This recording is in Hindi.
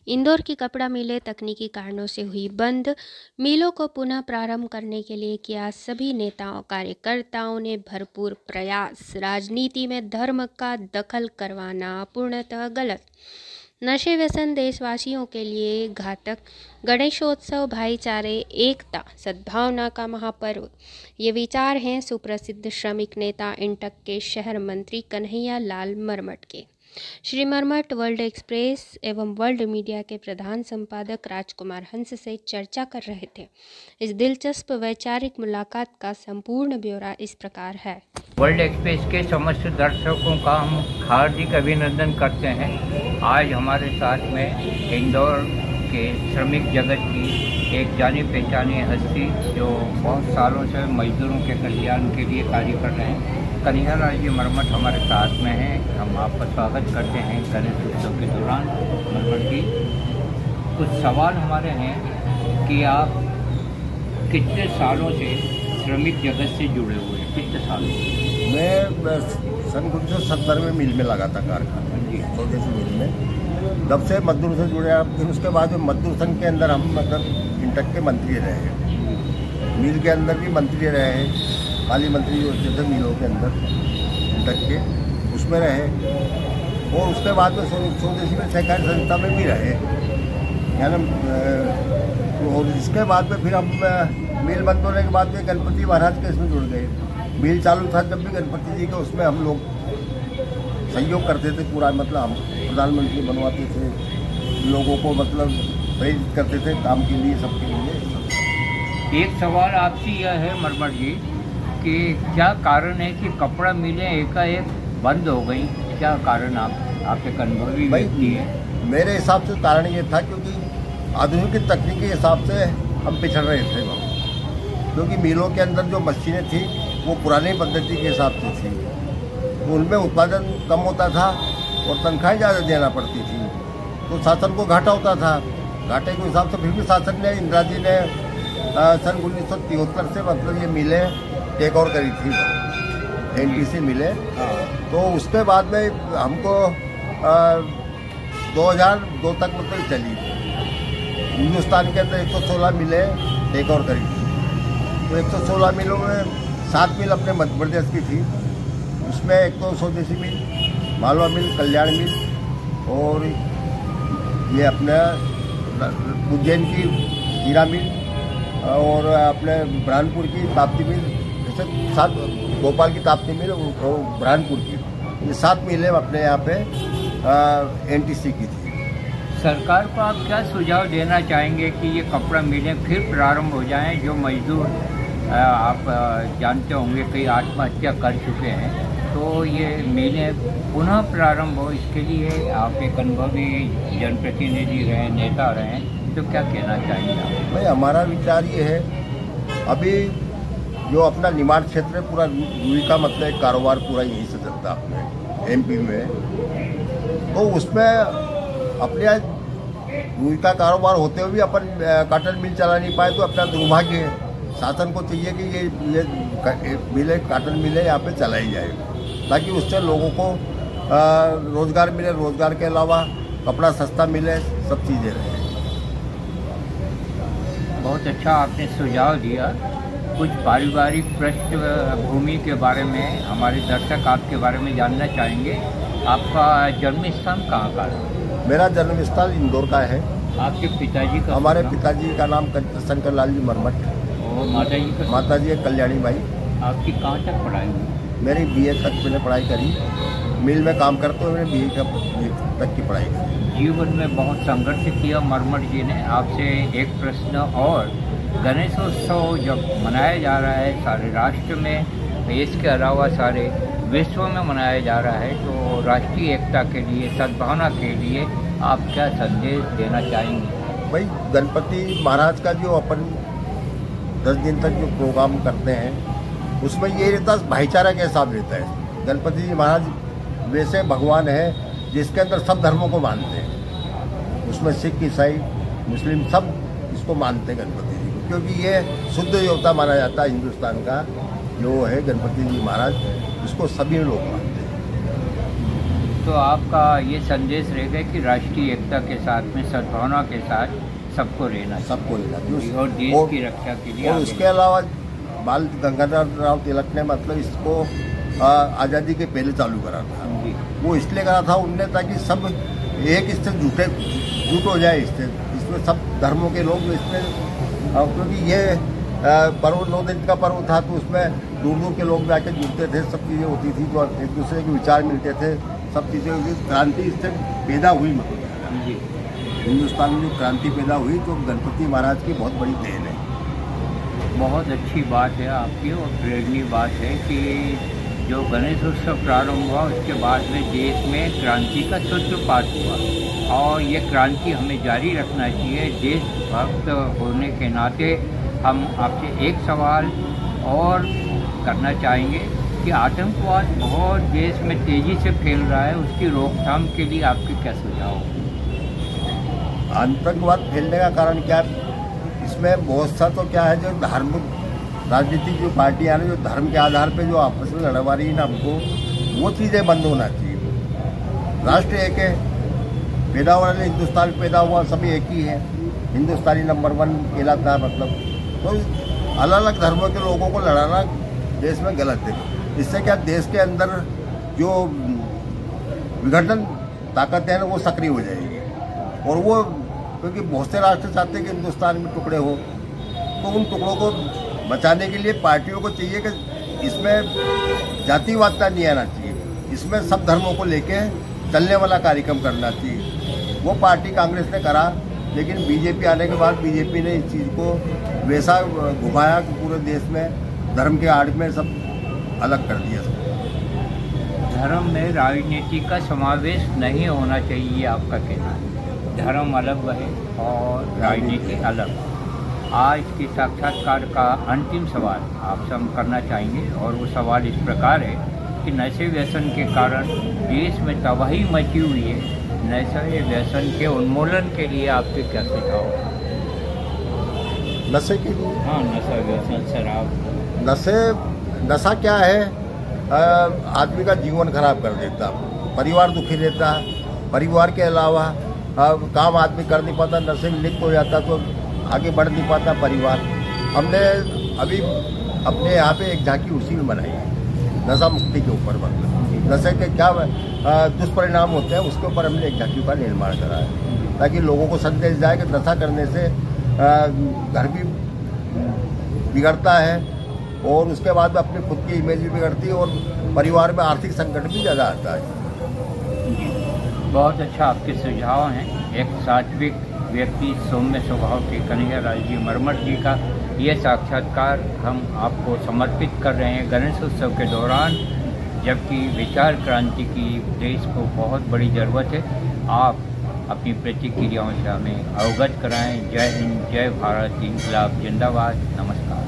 इंदौर की कपड़ा मिलें तकनीकी कारणों से हुई बंद। मिलों को पुनः प्रारंभ करने के लिए किया सभी नेताओं कार्यकर्ताओं ने भरपूर प्रयास। राजनीति में धर्म का दखल करवाना पूर्णतः गलत। नशे व्यसन देशवासियों के लिए घातक। गणेशोत्सव भाईचारे, एकता, सद्भावना का महापर्व। ये विचार हैं सुप्रसिद्ध श्रमिक नेता इंटक के शहर मंत्री कन्हैया लाल मरमट के। श्री मरमट वर्ल्ड एक्सप्रेस एवं वर्ल्ड मीडिया के प्रधान संपादक राजकुमार हंस से चर्चा कर रहे थे। इस दिलचस्प वैचारिक मुलाकात का संपूर्ण ब्यौरा इस प्रकार है। वर्ल्ड एक्सप्रेस के समस्त दर्शकों का हम हार्दिक अभिनंदन करते हैं। आज हमारे साथ में इंदौर के श्रमिक जगत की एक जानी पहचानी हस्ती जो बहुत सालों से मजदूरों के कल्याण के लिए कार्य कर रहे हैं, कन्हैया लाल जी मरमट हमारे साथ में हैं। हम आपका स्वागत करते हैं गणेश उत्सव के दौरान। मरमट जी, कुछ सवाल हमारे हैं कि आप कितने सालों से श्रमिक जगत से जुड़े हुए हैं? कितने सालों से? मैं सन 1970 में मिल में लगा था कारखाना जी, स्वदेशी मिल में। तब से मजदूर से जुड़े हैं। फिर उसके बाद में मजदूर संघ के अंदर हम मतलब इंटक के मंत्री रहे हैं। मिल के अंदर भी मंत्री रहे हैं। पाली मंत्री जो होते थे मिलों के अंदर इंटक के, उसमें रहे। और उसके बाद में स्वदेशी में सहकारी संस्था में भी रहे। यानी और इसके बाद में फिर हम मिल बंद होने के बाद में गणपति महाराज के इसमें जुड़ गए। मिल चालू था जब भी गणपति जी के, उसमें हम लोग सहयोग करते थे पूरा। मतलब हम प्रधानमंत्री बनवाते थे लोगों को, मतलब प्रेरित करते थे काम के लिए, सबके लिए। एक सवाल आपसे यह है मरमट जी कि क्या कारण है कि कपड़ा मिलें एकाएक बंद हो गई? क्या कारण आप एक अनुभवी व्यक्ति है? मेरे हिसाब से कारण ये था क्योंकि आधुनिक तकनीक के हिसाब से हम पिछड़ रहे थे। क्योंकि मिलों के अंदर जो मशीनें थी वो पुरानी पद्धति के हिसाब से थी, उनमें उत्पादन कम होता था और तनख्वाहें ज़्यादा देना पड़ती थी, तो शासन को घाटा होता था। घाटे के हिसाब से फिर भी शासन ने, इंदिरा जी ने सन 1973 से मतलब ये मिलें टेक ओवर करी थी, एनटीसी मिले। तो उसके बाद में हमको 2002 तक मतलब चली। हिंदुस्तान के अंदर 116 मिलें टेक ओवर करी थी। तो 116 मिलों में 7 मिल अपने मध्य प्रदेश की थी। उसमें एक तो स्वदेशी मिल, मालवा मिल, कल्याण मिल और ये अपने उज्जैन की हीरा मिल और अपने बुरहानपुर की ताप्ती मिल, जैसे 7 भोपाल की ताप्ती मिल और बुरहानपुर की, ये 7 मिलें अपने यहाँ पे एनटीसी की थी। सरकार को आप क्या सुझाव देना चाहेंगे कि ये कपड़ा मिलें फिर प्रारंभ हो जाएं? जो मजदूर आप जानते होंगे कई आत्महत्या कर चुके हैं, तो ये मिलें पुनः प्रारंभ हो, इसके लिए आप एक अनुभवी जनप्रतिनिधि रहे, नेता रहे, तो क्या कहना चाहेंगे आप? भाई हमारा विचार ये है, अभी जो अपना निर्माण क्षेत्र है पूरा रुई का मतलब एक कारोबार पूरा यहीं से चलता है अपने एमपी में। तो उसमें अपने रुई का कारोबार होते हुए भी अपन कॉटन मिल चला नहीं पाए, तो अपना दुर्भाग्य है। शासन को चाहिए कि ये मिले, कॉटन मिले यहाँ पे चलाई जाए, ताकि उससे लोगों को रोजगार मिले, रोजगार के अलावा कपड़ा सस्ता मिले, सब चीज़ें रहे। बहुत अच्छा आपने सुझाव दिया। कुछ पारिवारिक पृष्ठभूमि के बारे में हमारे दर्शक आपके बारे में जानना चाहेंगे। आपका जन्म स्थान कहाँ का है? मेरा जन्म स्थल इंदौर का है। आपके पिताजी का? हमारे पिताजी का नाम शंकर लाल जी मरमट और माताजी का? माताजी है कल्याणी बाई। आपकी कहाँ तक पढ़ाई हुई? मेरी BA तक मैंने पढ़ाई करी। मिल में काम करते हुए मैंने BA तक की पढ़ाई करी। जीवन में बहुत संघर्ष किया मरमट जी ने। आपसे एक प्रश्न और, गणेशोत्सव जब मनाया जा रहा है सारे राष्ट्र में, देश के अलावा सारे विश्व में मनाया जा रहा है, तो राष्ट्रीय एकता के लिए, सद्भावना के लिए आप क्या संदेश देना चाहेंगे? भाई गणपति महाराज का जो अपन 10 दिन तक जो प्रोग्राम करते हैं, उसमें ये रहता है भाईचारा के हिसाब रहता है। गणपति जी महाराज वैसे भगवान है जिसके अंदर सब धर्मों को मानते हैं। उसमें सिख, ईसाई, मुस्लिम सब इसको मानते हैं गणपति जी को, क्योंकि ये शुद्ध देवता माना जाता है हिंदुस्तान का जो है गणपति जी महाराज, इसको सभी लोग मानते हैं। तो आपका ये संदेश रहेगा कि राष्ट्रीय एकता के साथ में सद्भावना के साथ सबको रहना सबको लेना और देश की रक्षा के लिए। और उसके अलावा बाल गंगाधर राव तिलक ने मतलब इसको आज़ादी के पहले चालू करा था। वो इसलिए करा था उनने ताकि सब एक इससे जुट हो जाए, इसमें सब धर्मों के लोग इसमें, क्योंकि ये पर्व 9 दिन का पर्व था तो उसमें दूर दूर के लोग जाके जुड़ते थे, सब चीज़ें होती थी, जो एक दूसरे के विचार मिलते थे, सब चीज़ें होती। क्रांति इससे पैदा हुई, मतलब हिंदुस्तान में क्रांति पैदा हुई तो गणपति महाराज की बहुत बड़ी देन है। बहुत अच्छी बात है आपकी और प्रेरणीय बात है कि जो गणेश उत्सव प्रारंभ हुआ उसके बाद में देश में क्रांति का सूत्रपात हुआ और ये क्रांति हमें जारी रखना चाहिए। देशभक्त होने के नाते हम आपसे एक सवाल और करना चाहेंगे कि आतंकवाद बहुत देश में तेज़ी से फैल रहा है, उसकी रोकथाम के लिए आपके क्या सुझाव? आतंकवाद फैलने का कारण क्या है? इसमें बहुत सा तो क्या है, जो धार्मिक राजनीतिक जो पार्टियां हैं जो धर्म के आधार पे जो आपस में लड़वा रही है ना, हमको वो चीज़ें बंद होना चाहिए। राष्ट्र एक है, पैदा वाले हिंदुस्तान पैदा हुआ, सभी एक ही है, हिंदुस्तानी नंबर 1 कहलाता है। मतलब तो अलग अलग धर्मों के लोगों को लड़ाना देश में गलत है। इससे क्या देश के अंदर जो विघटन ताकत है ना वो सक्रिय हो जाएगी, और वो क्योंकि बहुत से राष्ट्र चाहते हैं कि हिंदुस्तान में टुकड़े हो, तो उन टुकड़ों को बचाने के लिए पार्टियों को चाहिए कि इसमें जातिवादता नहीं आना चाहिए, इसमें सब धर्मों को लेके चलने वाला कार्यक्रम करना चाहिए। वो पार्टी कांग्रेस ने करा, लेकिन बीजेपी आने के बाद बीजेपी ने इस चीज़ को वैसा घुमाया कि पूरे देश में धर्म के आड़ में सब अलग कर दिया। धर्म में राजनीति का समावेश नहीं होना चाहिए, आपका कहना है। धर्म अलग है और राजनीति अलग। आज के साक्षात्कार का अंतिम सवाल आपसे हम करना चाहेंगे और वो सवाल इस प्रकार है कि नशे व्यसन के कारण देश में तबाही मची हुई है, नशे व्यसन के उन्मूलन के लिए आपके क्या सुझाव? नशे के लिए? हाँ, नशा व्यसन, शराब। नशा क्या है, आदमी का जीवन खराब कर देता, परिवार दुखी रहता, परिवार के अलावा काम आदमी कर नहीं पाता, नशे में लिप्त हो जाता तो आगे बढ़ नहीं पाता परिवार। हमने अभी अपने यहाँ पे एक झांकी उसी में बनाई है, नशा मुक्ति के ऊपर, मतलब नशे के क्या दुष्परिणाम होते हैं उसके ऊपर हमने एक झांकी का निर्माण करा है, ताकि लोगों को संदेश जाए कि नशा करने से घर भी बिगड़ता है और उसके बाद में अपनी खुद की इमेज भी बिगड़ती है और परिवार में आर्थिक संकट भी ज़्यादा आता है। बहुत अच्छा आपके सुझाव हैं। एक सात्विक व्यक्ति, सौम्य स्वभाव के कन्हैयालाल जी मरमट जी का ये साक्षात्कार हम आपको समर्पित कर रहे हैं गणेश उत्सव के दौरान, जबकि विचार क्रांति की देश को बहुत बड़ी ज़रूरत है। आप अपनी प्रतिक्रियाओं से हमें अवगत कराएं। जय हिंद, जय भारत, इंकलाब जिंदाबाद, नमस्कार।